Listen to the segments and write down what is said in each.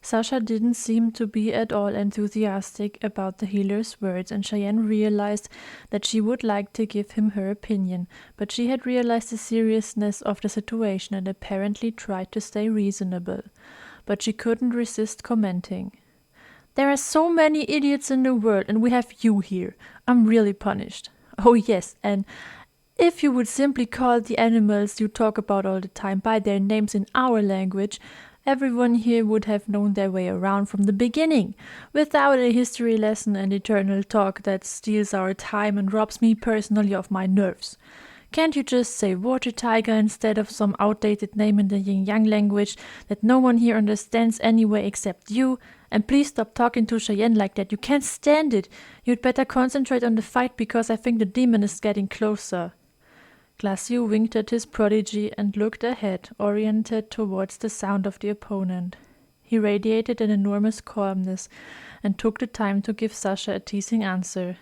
Sasha didn't seem to be at all enthusiastic about the healer's words, and Cheyenne realized that she would like to give him her opinion, but she had realized the seriousness of the situation and apparently tried to stay reasonable. But she couldn't resist commenting. "There are so many idiots in the world, and we have you here. I'm really punished. Oh yes, and if you would simply call the animals you talk about all the time by their names in our language, everyone here would have known their way around from the beginning, without a history lesson and eternal talk that steals our time and robs me personally of my nerves. Can't you just say water tiger instead of some outdated name in the yin-yang language that no one here understands anyway except you? And please stop talking to Cheyenne like that. You can't stand it. You'd better concentrate on the fight because I think the demon is getting closer." Glacio winked at his prodigy and looked ahead, oriented towards the sound of the opponent. He radiated an enormous calmness and took the time to give Sasha a teasing answer.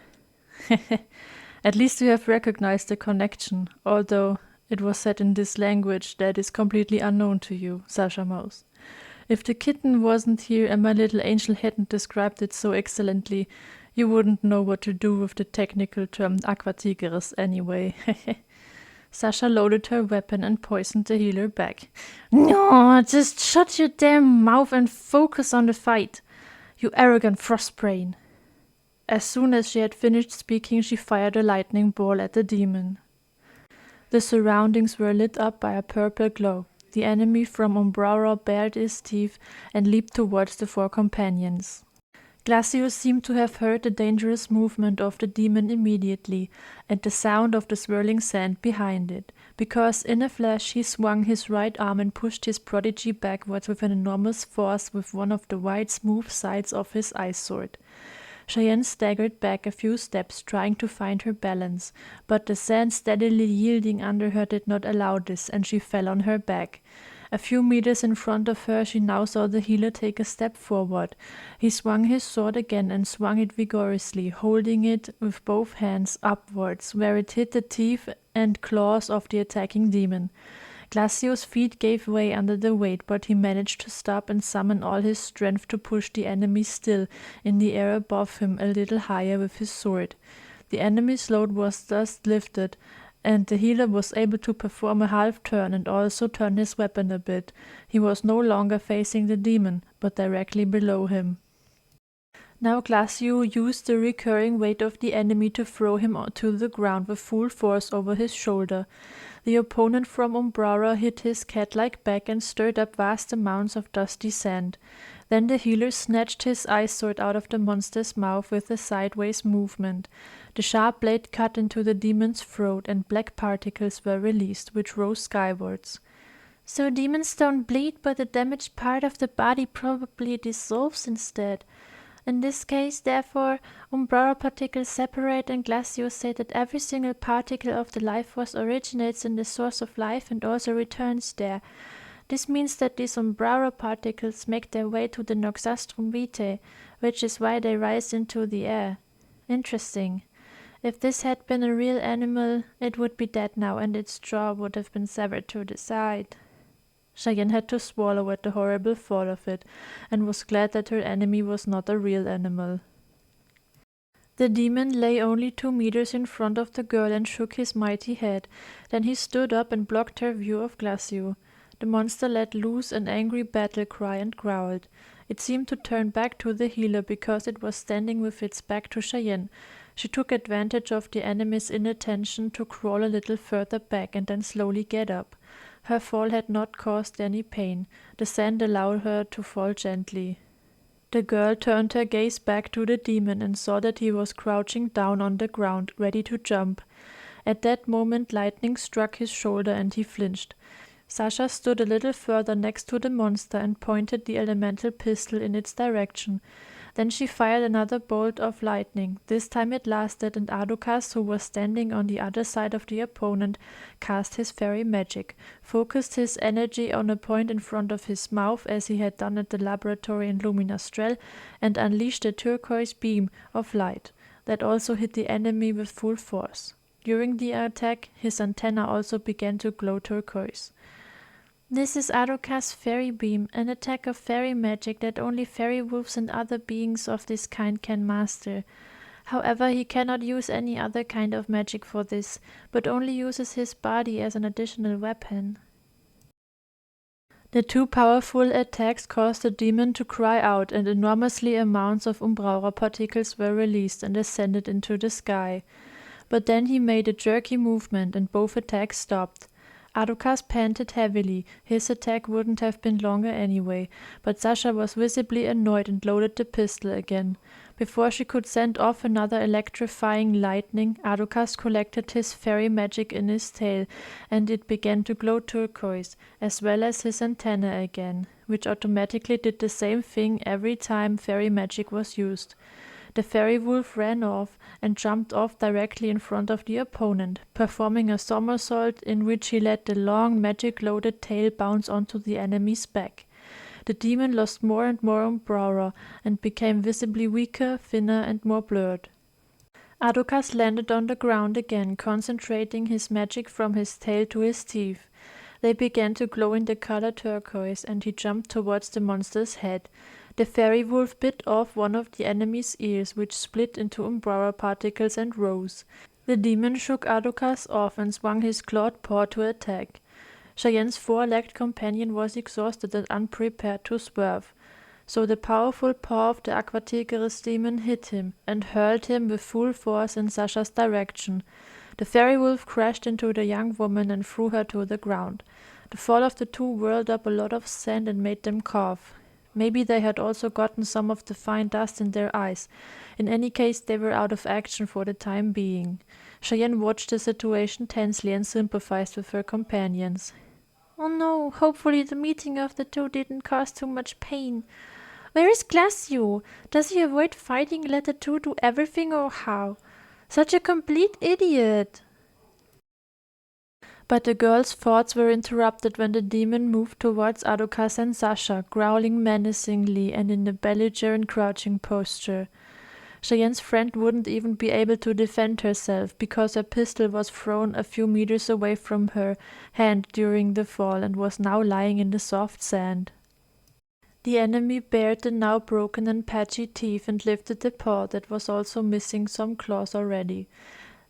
"At least you have recognized the connection, although it was said in this language that is completely unknown to you," Sasha moused. "If the kitten wasn't here and my little angel hadn't described it so excellently, you wouldn't know what to do with the technical term Aquatigeris anyway." Sasha loaded her weapon and poisoned the healer back. "No, just shut your damn mouth and focus on the fight, you arrogant frostbrain." As soon as she had finished speaking, she fired a lightning ball at the demon. The surroundings were lit up by a purple glow. The enemy from Umbrara bared his teeth and leaped towards the four companions. Glacio seemed to have heard the dangerous movement of the demon immediately, and the sound of the swirling sand behind it, because in a flash he swung his right arm and pushed his prodigy backwards with an enormous force with one of the wide, smooth sides of his ice sword. Cheyenne staggered back a few steps, trying to find her balance, but the sand steadily yielding under her did not allow this, and she fell on her back. A few meters in front of her, she now saw the healer take a step forward. He swung his sword again and swung it vigorously, holding it with both hands upwards, where it hit the teeth and claws of the attacking demon. Glacio's feet gave way under the weight, but he managed to stop and summon all his strength to push the enemy still in the air above him a little higher with his sword. The enemy's load was thus lifted, and the healer was able to perform a half turn and also turn his weapon a bit. He was no longer facing the demon, but directly below him. Now Glacio used the recurring weight of the enemy to throw him to the ground with full force over his shoulder. The opponent from Umbrara hit his cat-like back and stirred up vast amounts of dusty sand. Then the healer snatched his ice sword out of the monster's mouth with a sideways movement. The sharp blade cut into the demon's throat, and black particles were released, which rose skywards. "So demons don't bleed, but the damaged part of the body probably dissolves instead. In this case, therefore, Umbrara particles separate, and Glacio said that every single particle of the life force originates in the source of life and also returns there. This means that these Umbrara particles make their way to the Noxastrum Vitae, which is why they rise into the air. Interesting. If this had been a real animal, it would be dead now, and its jaw would have been severed to the side." Cheyenne had to swallow at the horrible thought of it, and was glad that her enemy was not a real animal. The demon lay only 2 meters in front of the girl and shook his mighty head. Then he stood up and blocked her view of Glacio. The monster let loose an angry battle cry and growled. It seemed to turn back to the healer because it was standing with its back to Cheyenne. She took advantage of the enemy's inattention to crawl a little further back and then slowly get up. Her fall had not caused any pain. The sand allowed her to fall gently. The girl turned her gaze back to the demon and saw that he was crouching down on the ground, ready to jump. At that moment lightning struck his shoulder and he flinched. Sasha stood a little further next to the monster and pointed the elemental pistol in its direction. Then she fired another bolt of lightning. This time it lasted, and Adukas, who was standing on the other side of the opponent, cast his fairy magic, focused his energy on a point in front of his mouth as he had done at the laboratory in Luminastrel, and unleashed a turquoise beam of light that also hit the enemy with full force. During the attack, his antenna also began to glow turquoise. This is Aruka's fairy beam, an attack of fairy magic that only fairy wolves and other beings of this kind can master. However, he cannot use any other kind of magic for this, but only uses his body as an additional weapon. The two powerful attacks caused the demon to cry out, and enormously amounts of Umbraura particles were released and ascended into the sky. But then he made a jerky movement, and both attacks stopped. Arukas panted heavily. His attack wouldn't have been longer anyway, but Sasha was visibly annoyed and loaded the pistol again. Before she could send off another electrifying lightning, Arukas collected his fairy magic in his tail, and it began to glow turquoise, as well as his antenna again, which automatically did the same thing every time fairy magic was used. The fairy wolf ran off and jumped off directly in front of the opponent, performing a somersault in which he let the long magic-loaded tail bounce onto the enemy's back. The demon lost more and more Umbraura and became visibly weaker, thinner, and more blurred. Arukas landed on the ground again, concentrating his magic from his tail to his teeth. They began to glow in the color turquoise, and he jumped towards the monster's head. The fairy wolf bit off one of the enemy's ears, which split into Umbraura particles and rose. The demon shook Arukas off and swung his clawed paw to attack. Cheyenne's four-legged companion was exhausted and unprepared to swerve, so the powerful paw of the Aquatigeris demon hit him and hurled him with full force in Sasha's direction. The fairy wolf crashed into the young woman and threw her to the ground. The fall of the two whirled up a lot of sand and made them cough. Maybe they had also gotten some of the fine dust in their eyes. In any case, they were out of action for the time being. Cheyenne watched the situation tensely and sympathized with her companions. Oh no, hopefully the meeting of the two didn't cause too much pain. Where is Glacio? Does he avoid fighting and let the two do everything, or how? Such a complete idiot! But the girl's thoughts were interrupted when the demon moved towards Arukas and Sasha, growling menacingly and in a belligerent crouching posture. Cheyenne's friend wouldn't even be able to defend herself, because her pistol was thrown a few meters away from her hand during the fall and was now lying in the soft sand. The enemy bared the now broken and patchy teeth and lifted the paw that was also missing some claws already.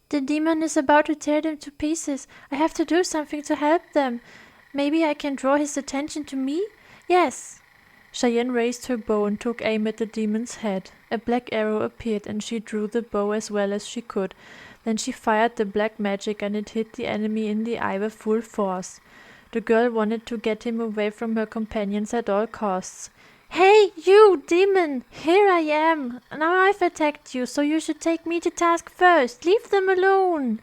The demon is about to tear them to pieces. I have to do something to help them. Maybe I can draw his attention to me? Yes. Cheyenne raised her bow and took aim at the demon's head. A black arrow appeared and she drew the bow as well as she could. Then she fired the black magic and it hit the enemy in the eye with full force. The girl wanted to get him away from her companions at all costs. Hey, you, demon! Here I am! Now I've attacked you, so you should take me to task first. Leave them alone!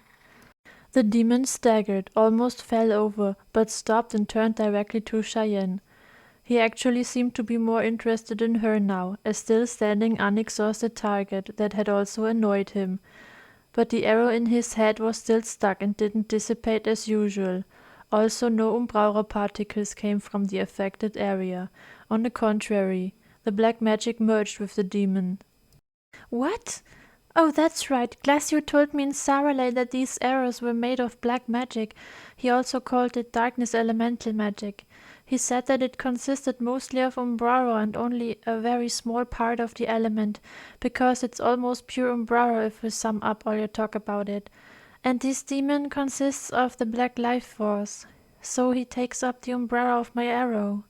The demon staggered, almost fell over, but stopped and turned directly to Cheyenne. He actually seemed to be more interested in her now, a still standing unexhausted target that had also annoyed him. But the arrow in his head was still stuck and didn't dissipate as usual. Also, no Umbraura particles came from the affected area. On the contrary, the black magic merged with the demon. What? Oh, that's right. Glacio told me in Saralay that these arrows were made of black magic. He also called it darkness elemental magic. He said that it consisted mostly of Umbraura and only a very small part of the element, because it's almost pure Umbraura if we sum up all your talk about it. And this demon consists of the black life force, so he takes up the Umbraura of my arrow.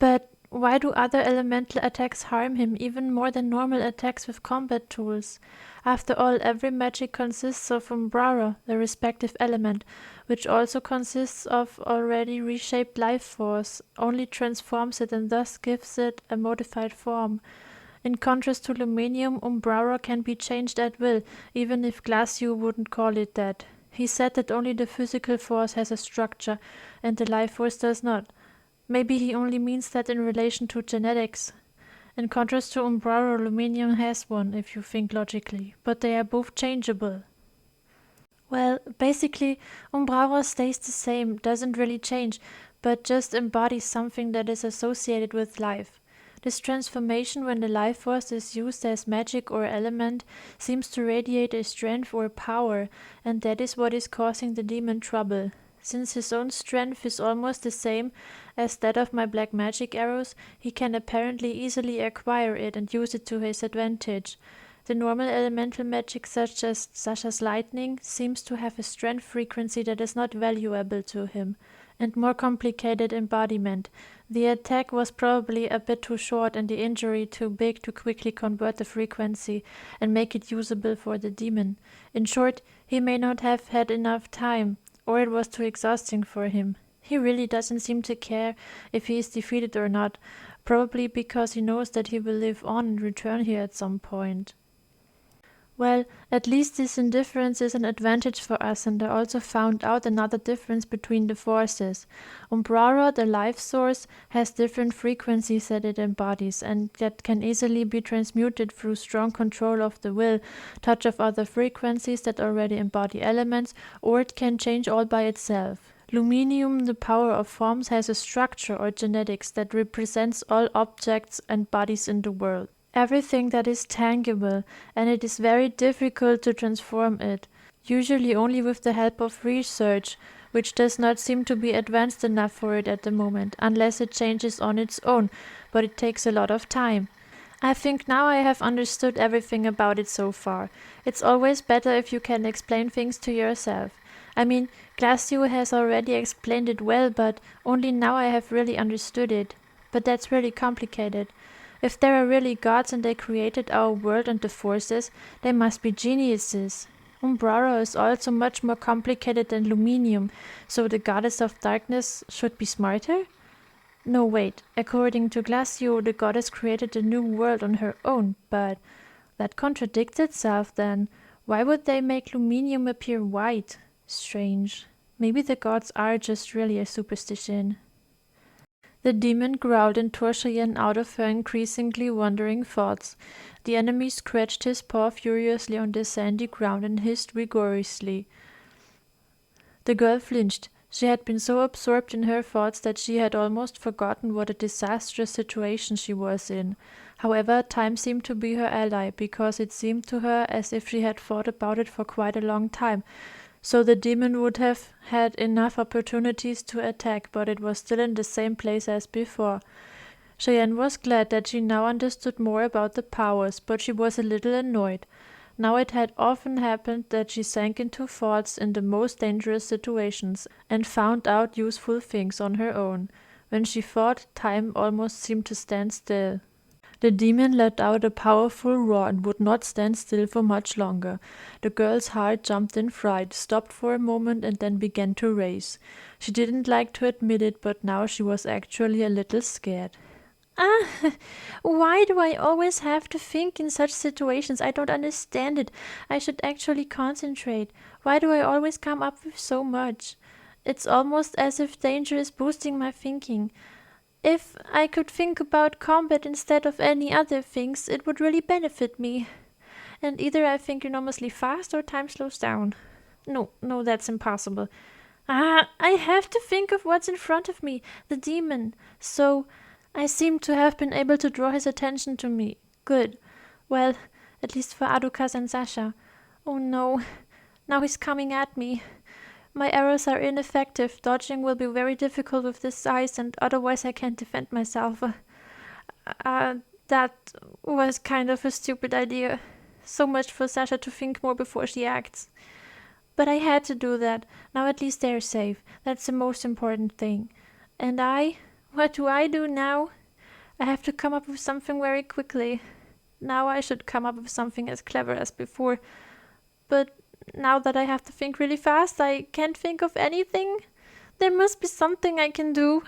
But why do other elemental attacks harm him even more than normal attacks with combat tools? After all, every magic consists of Umbraura, the respective element, which also consists of already reshaped life force, only transforms it and thus gives it a modified form. In contrast to Luminium, Umbraura can be changed at will, even if Glacio wouldn't call it that. He said that only the physical force has a structure, and the life force does not. Maybe he only means that in relation to genetics. In contrast to Umbraura, Luminium has one, if you think logically, but they are both changeable. Well, basically, Umbraura stays the same, doesn't really change, but just embodies something that is associated with life. This transformation, when the life force is used as magic or element, seems to radiate a strength or power, and that is what is causing the demon trouble. Since his own strength is almost the same as that of my black magic arrows, he can apparently easily acquire it and use it to his advantage. The normal elemental magic such as Sasha's lightning seems to have a strength frequency that is not valuable to him, and more complicated embodiment. The attack was probably a bit too short and the injury too big to quickly convert the frequency and make it usable for the demon. In short, he may not have had enough time, or it was too exhausting for him. He really doesn't seem to care if he is defeated or not, probably because he knows that he will live on and return here at some point. Well, at least this indifference is an advantage for us, and I also found out another difference between the forces. Umbrara, the life source, has different frequencies that it embodies, and that can easily be transmuted through strong control of the will, touch of other frequencies that already embody elements, or it can change all by itself. Luminium, the power of forms, has a structure or genetics that represents all objects and bodies in the world. Everything that is tangible, and it is very difficult to transform it, usually only with the help of research, which does not seem to be advanced enough for it at the moment, unless it changes on its own, but it takes a lot of time. I think now I have understood everything about it so far. It's always better if you can explain things to yourself. I mean, Glacio has already explained it well, but only now I have really understood it. But that's really complicated. If there are really gods and they created our world and the forces, they must be geniuses. Umbrara is also much more complicated than Luminium, so the goddess of darkness should be smarter? No, wait. According to Glacio, the goddess created a new world on her own, but that contradicts itself then. Why would they make Luminium appear white? Strange. Maybe the gods are just really a superstition. The demon growled and tore Cheyenne out of her increasingly wandering thoughts. The enemy scratched his paw furiously on the sandy ground and hissed vigorously. The girl flinched. She had been so absorbed in her thoughts that she had almost forgotten what a disastrous situation she was in. However, time seemed to be her ally, because it seemed to her as if she had thought about it for quite a long time. So the demon would have had enough opportunities to attack, but it was still in the same place as before. Cheyenne was glad that she now understood more about the powers, but she was a little annoyed. Now it had often happened that she sank into thoughts in the most dangerous situations, and found out useful things on her own. When she thought, time almost seemed to stand still. The demon let out a powerful roar and would not stand still for much longer. The girl's heart jumped in fright, stopped for a moment, and then began to race. She didn't like to admit it, but now she was actually a little scared. Why do I always have to think in such situations? I don't understand it. I should actually concentrate. Why do I always come up with so much? It's almost as if danger is boosting my thinking. If I could think about combat instead of any other things, it would really benefit me. And either I think enormously fast or time slows down. No, that's impossible. I have to think of what's in front of me, the demon. So I seem to have been able to draw his attention to me. Good. Well, at least for Adukas and Sasha. Oh no, now he's coming at me. My arrows are ineffective. Dodging will be very difficult with this size, and otherwise I can't defend myself. That was kind of a stupid idea. So much for Sasha to think more before she acts. But I had to do that. Now at least they're safe. That's the most important thing. And what do I do now? I have to come up with something very quickly. Now I should come up with something as clever as before. But now that I have to think really fast, I can't think of anything. There must be something I can do.